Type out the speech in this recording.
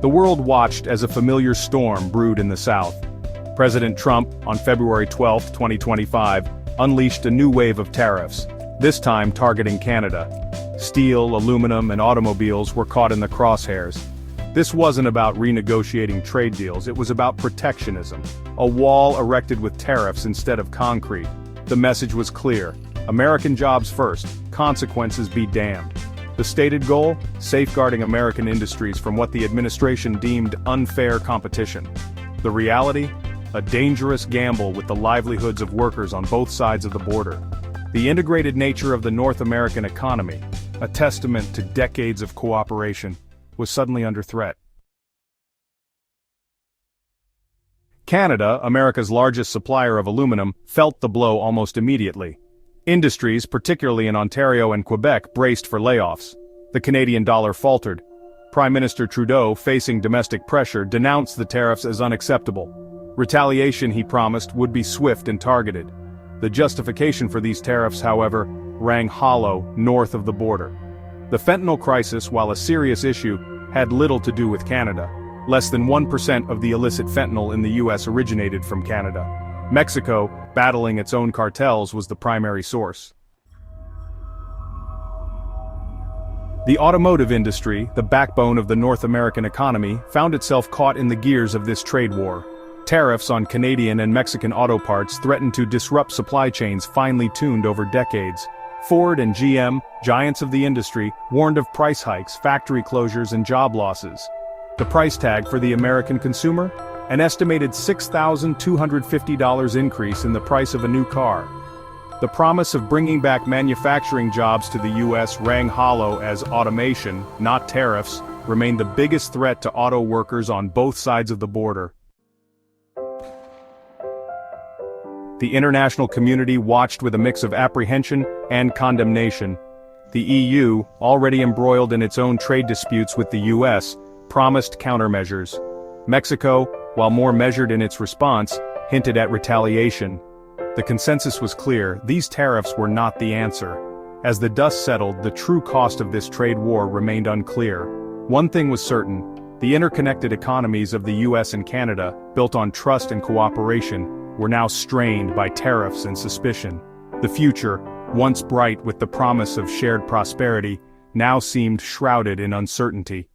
The world watched as a familiar storm brewed in the South. President Trump, on February 12, 2025, unleashed a new wave of tariffs, this time targeting Canada. Steel, aluminum, and automobiles were caught in the crosshairs. This wasn't about renegotiating trade deals, it was about protectionism. A wall erected with tariffs instead of concrete. The message was clear: American jobs first, consequences be damned. The stated goal? Safeguarding American industries from what the administration deemed unfair competition. The reality? A dangerous gamble with the livelihoods of workers on both sides of the border. The integrated nature of the North American economy, a testament to decades of cooperation, was suddenly under threat. Canada, America's largest supplier of aluminum, felt the blow almost immediately. Industries, particularly in Ontario and Quebec, braced for layoffs. The Canadian dollar faltered. Prime Minister Trudeau, facing domestic pressure, denounced the tariffs as unacceptable. Retaliation, he promised, would be swift and targeted. The justification for these tariffs, however, rang hollow north of the border. The fentanyl crisis, while a serious issue, had little to do with Canada. Less than 1% of the illicit fentanyl in the U.S. originated from Canada. Mexico, battling its own cartels, was the primary source. The automotive industry, the backbone of the North American economy, found itself caught in the gears of this trade war. Tariffs on Canadian and Mexican auto parts threatened to disrupt supply chains finely tuned over decades. Ford and GM, giants of the industry, warned of price hikes, factory closures, and job losses. The price tag for the American consumer? An estimated $6,250 increase in the price of a new car. The promise of bringing back manufacturing jobs to the U.S. rang hollow as automation, not tariffs, remained the biggest threat to auto workers on both sides of the border. The international community watched with a mix of apprehension and condemnation. The EU, already embroiled in its own trade disputes with the U.S., promised countermeasures. Mexico, while more measured in its response, hinted at retaliation. The consensus was clear: these tariffs were not the answer. As the dust settled, the true cost of this trade war remained unclear. One thing was certain: the interconnected economies of the US and Canada, built on trust and cooperation, were now strained by tariffs and suspicion. The future, once bright with the promise of shared prosperity, now seemed shrouded in uncertainty.